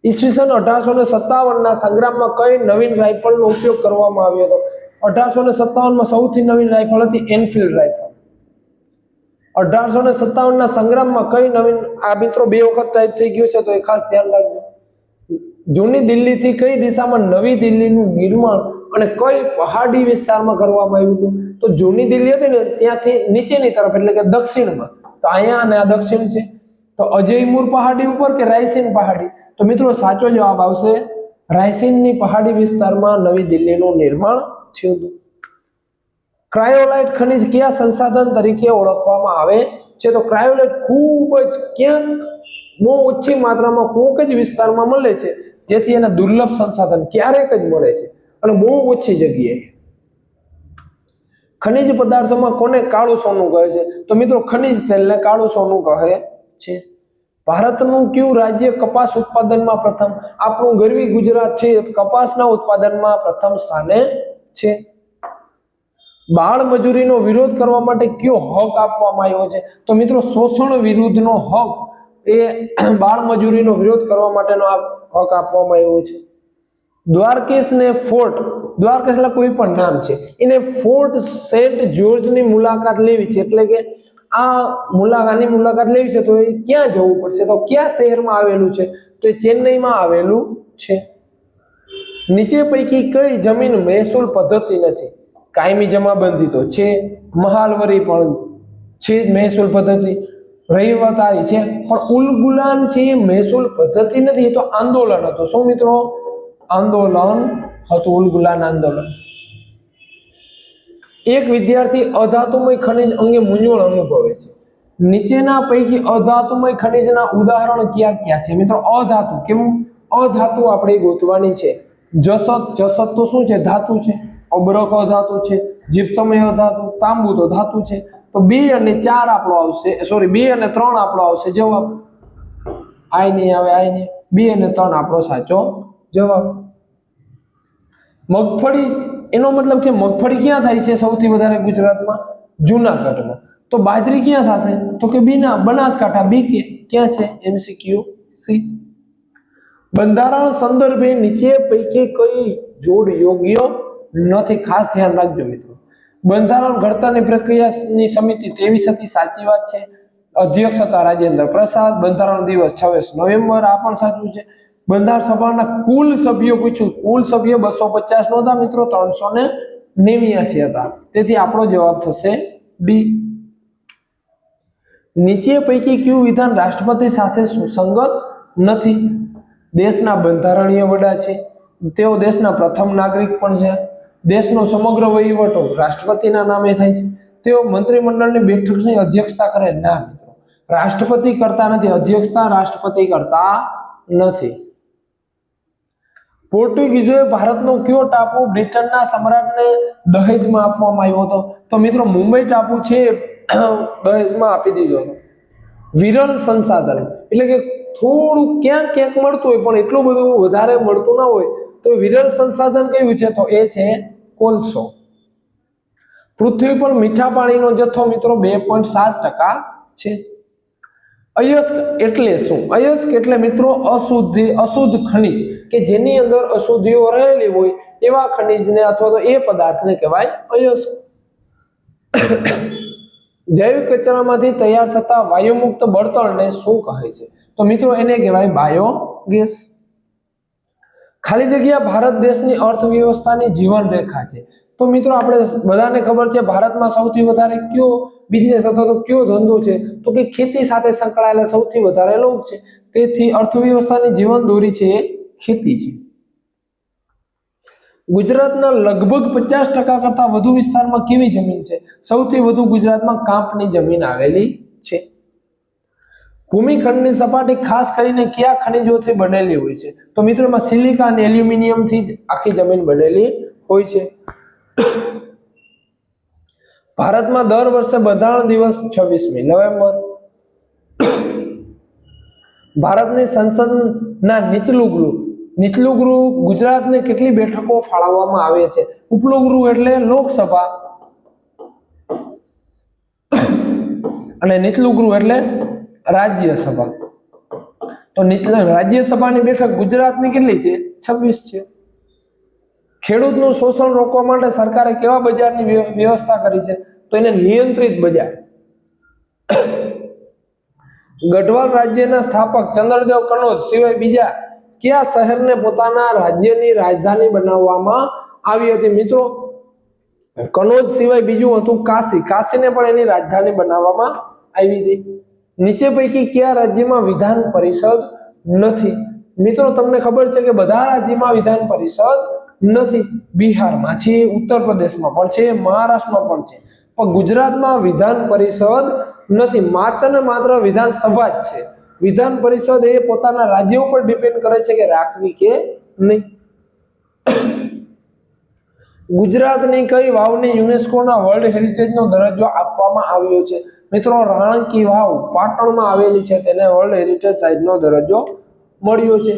ઈસવીસન 1857 ના સંગ્રામમાં કઈ નવીન રાઇફલનો ઉપયોગ કરવામાં આવ્યો હતો? 1857 માં સૌથી નવીન રાઇફલ હતી એનફિલ્ડ રાઇફલ. 1857 ના સંગ્રામમાં કઈ નવીન, આ મિત્રો 2 વખત ટાઈપ થઈ ગયું છે તો એ ખાસ ધ્યાન રાખજો. જૂની દિલ્હીથી કઈ દિશામાં નવી દિલ્હીનું નિર્માણ અને કઈ પહાડી વિસ્તારમાં કરવામાં આવ્યું હતું? તો જૂની દિલ્હી હતી ને ત્યાંથી નીચેની તરફ એટલે કે દક્ષિણમાં. તો અહીંયા અને આ દક્ષિણ છે. તો અજયમુર પહાડી ઉપર કે રાયસીન પહાડી? તો મિત્રો સાચો જવાબ આવશે રાયસીનની પહાડી વિસ્તારમાં નવી દિલ્હીનું નિર્માણ થયું હતું. ક્રાયોલાઇટ ખનિજ કયા સંસાધન તરીકે ઓળખવામાં આવે છે? તો ક્રાયોલાઇટ ખૂબ જ ક્યાંક બહુ ઓછી માત્રામાં કોઈક જ વિસ્તારમાં મળે છે, જેથી એને દુર્લભ સંસાધન ક્યારેક જ મળે છે અને બહુ ઓછી જગ્યાએ. ખનિજ પદાર્થોમાં કોને કાળું સોનું કહે છે? તો મિત્રો ખનિજ તેલને કાળું સોનું કહે છે. ભારતનું કયું રાજ્ય કપાસ ઉત્પાદનમાં પ્રથમ? આપણું ગરવી ગુજરાત છે કપાસના ઉત્પાદનમાં પ્રથમ સ્થાને છે. બાળ મજૂરીનો વિરોધ કરવા માટે કયો હક આપવામાં આવ્યો છે? તો મિત્રો શોષણ વિરુદ્ધનો હક એ બાળ મજૂરીનો વિરોધ કરવા માટેનો હક આપવામાં આવ્યો છે. દ્વારકેશને ફોર્ટ, દ્વારકેશ એટલે કોઈ પણ નામ છે, એને ફોર્ટ સેન્ટ જ્યોર્જની મુલાકાત લેવી છે એટલે કે આની મુલાકાત લેવી છે તો એ ક્યાં જવું પડશે? તો કયા શહેરમાં આવેલું છે? તો એ ચેન્નઈમાં આવેલું છે. નીચે પૈકી કઈ જમીન મહેસૂલ પદ્ધતિ નથી? કાયમી જમાબંધી તો છે, મહાલવરી પણ છે મહેસૂલ પદ્ધતિ, રહીવતારી છે, પણ ઉલગુલાન છે એ મહેસૂલ પદ્ધતિ નથી, એ તો આંદોલન હતું. શું મિત્રો? આંદોલન હતું, ઉલગુલાન આંદોલન. એક વિદ્યાર્થી અધાતુમય ખનિજ અંગે મૂંઝવણ અનુભવે છે. નીચેના પૈકી અધાતુમય ખનિજના ઉદાહરણ કયા કયા છે? મિત્રો અધાતુ, કેવું અધાતુ આપણે ગોતવાની છે. જસત તો શું છે? ધાતુ છે. અબરખ અધાતુ છે. જીપ્સમ અધાતુ, તાંબુ તો ધાતુ છે. તો 2 અને 4 આપણો આવશે, સોરી 2 અને 3 આપણો આવશે જવાબ. આઈ નહીં આવે, 2 અને 3 આપણો સાચો જવાબ. મગફળી, એનો મતલબ કે મગફળી ક્યાં થાય છે સૌથી વધારે? ગુજરાતમાં, જુનાગઢમાં. તો બાજરી ક્યાં થશે? તો કે બનાસકાંઠા. બી ક્યાં છે? MCQ C. બંધારણ સંદર્ભે નીચે પૈકી કઈ જોડ યોગ્ય નથી? ખાસ ધ્યાન રાખજો મિત્રો. બંધારણ ઘડતરની પ્રક્રિયાની સમિતિ 23 હતી, સાચી વાત છે. અધ્યક્ષ હતા રાજેન્દ્ર પ્રસાદ. બંધારણ દિવસ 26 નવેમ્બર, આ પણ સાચું છે. બંધારણ સભાના કુલ સભ્યો પૂછ્યું, કુલ સભ્યો 250 નહોતા મિત્રો, 389 હતા. તેથી આપણો જવાબ થશે ડી. નીચે પૈકી કયું વિધાન રાષ્ટ્રપતિ સાથે સુસંગત નથી? દેશના બંધારણીય વડા છે, તેઓ દેશના પ્રથમ નાગરિક પણ છે, દેશનો સમગ્ર વહીવટો રાષ્ટ્રપતિના નામે થાય છે, તેઓ મંત્રીમંડળની બેઠકની અધ્યક્ષતા કરે. ના મિત્રો, રાષ્ટ્રપતિ કરતા નથી અધ્યક્ષતા, રાષ્ટ્રપતિ કરતા નથી. પોર્ટુગીઝોએ ભારતનો કયો ટાપુ બ્રિટનના સમ્રાટને દહેજમાં આપવામાં આવ્યો હતો? તો મિત્રો મુંબઈ ટાપુ છે દહેજમાં આપી દીધો હતો. વિરલ સંસાધન એટલે કે થોડું ક્યાંક ક્યાંક મળતું હોય પણ એટલું બધું વધારે મળતું ના હોય તો વિરલ સંસાધન કયું છે? તો એ છે કોલસો. પૃથ્વી પર મીઠા પાણીનો જથ્થો મિત્રો 2.7% છે. અયસ્ક એટલે શું? અયસ્ક એટલે મિત્રો અશુદ્ધ ખનિજ કે જેની અંદર અશુદ્ધિઓ રહેલી હોય એવા ખનિજને અથવા તો એ પદાર્થને કહેવાય અયસ્ક. જૈવિક કચરામાંથી તૈયાર થતા વાયુમુક્ત બળતણને શું કહે છે? તો મિત્રો એને કહેવાય બાયોગેસ. ખાલી જગ્યા ભારત દેશની અર્થવ્યવસ્થાની જીવન રેખા છે. તો મિત્રો આપણે બધાને ખબર છે ભારતમાં સૌથી વધારે કયો બિઝનેસ અથવા તો કયો ધંધો છે? તો કે ખેતી સાથે સંકળાયેલા સૌથી વધારે લોકો છે. તેથી અર્થવ્યવસ્થાની જીવન દોરી છે એ ખેતી છે. ગુજરાતના લગભગ 50% કરતા વધુ વિસ્તારમાં કેવી જમીન છે? સૌથી વધુ ગુજરાતમાં કાંપની જમીન આવેલી છે. ભૂમિખંડની સપાટી ખાસ કરીને કયા ખનિજોથી બનેલી હોય છે? તો મિત્રો એમાં સિલિકા અને એલ્યુમિનિયમથી જ આખી જમીન બનેલી હોય છે. ભારતમાં દર વર્ષે બંધારણ દિવસ 26મી નવેમ્બર. ભારતની સંસદના નીચલું ગૃહ ગુજરાતને કેટલી બેઠકો ફાળવવામાં આવે છે? ઉપલું ગૃહ એટલે લોકસભા અને નીચલું ગૃહ એટલે રાજ્યસભા. તો રાજ્યસભાની બેઠક ગુજરાતની કેટલી છે? 26 છે. ખેડૂતનું શોષણ રોકવા માટે સરકારે કેવા બજારની વ્યવસ્થા કરી છે? તો એને નિયંત્રિત બજાર. ગઢવાલ રાજ્યના સ્થાપક ચંદ્રદેવ કનોજ સિવાય બીજા કયા શહેરને પોતાના રાજ્યની રાજધાની બનાવવામાં આવી હતી? મિત્રો કનોજ સિવાય બીજું હતું કાશી. કાશીને પણ એની રાજધાની બનાવવામાં આવી હતી. નીચે પૈકી કયા રાજ્યમાં વિધાન પરિષદ નથી? મિત્રો તમને ખબર છે કે બધા રાજ્યમાં વિધાન પરિષદ નથી. બિહારમાં છે, ઉત્તર પ્રદેશમાં પણ છે, મહારાષ્ટ્રમાં પણ છે, પણ ગુજરાતમાં વિધાન પરિષદ નથી. માત્ર ને માત્ર વિધાનસભા જ છે. વિધાન પરિષદ એ પોતાના રાજ્ય ઉપર ડિપેન્ડ કરે છે કે રાખવી કે નહીં. ગુજરાતની કઈ વાવને યુનેસ્કોના વર્લ્ડ હેરિટેજનો દરજ્જો આપવામાં આવ્યો છે? મિત્રો રાણકી વાવ પાટણમાં આવેલી છે તેને વર્લ્ડ હેરિટેજ સાઇટનો દરજ્જો મળ્યો છે.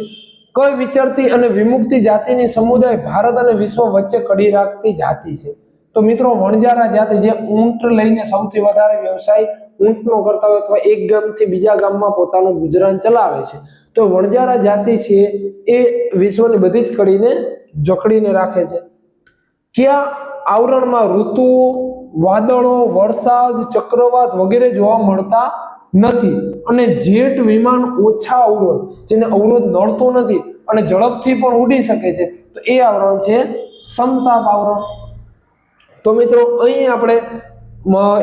કઈ વિચરતી અને વિમુક્તિ જાતિની સમુદાય ભારત અને વિશ્વ વચ્ચે કડી રાખતી જાતિ છે? તો મિત્રો વણજારા જાતિ જે ઊંટ લઈને સૌથી વધારે વ્યવસાય ઊંટનો કરતા હોય અથવા એક ગામથી બીજા ગામમાં પોતાનું ગુજરાન ચલાવે છે તો વણજારા જાતિ છે એ વિશ્વની બધી જ કડીને જકડીને રાખે છે. ક્યાં આવરણમાં ઋતુઓ, વાદળો, વરસાદ, ચક્રવાત વગેરે જોવા મળતા નથી અને જેટ વિમાન ઓછા અવરોધ જેને અવરોધ નડતો નથી અને ઝડપથી પણ ઉડી શકે છે તો એ આવરણ છે સમતાપ આવરણ. તો મિત્રો અહીં આપણે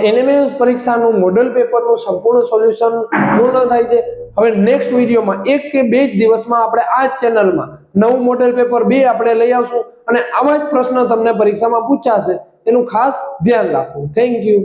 એનએમએસ પરીક્ષાનું મોડલ પેપરનું સંપૂર્ણ સોલ્યુશન પૂર્ણ થાય છે. હવે નેક્સ્ટ વિડીયોમાં 1 કે 2 જ દિવસમાં આપણે આ ચેનલમાં નવું મોડેલ પેપર 2 આપણે લઈ આવશું અને આવા જ પ્રશ્ન તમને પરીક્ષામાં પૂછાશે એનું ખાસ ધ્યાન રાખવું. Thank you.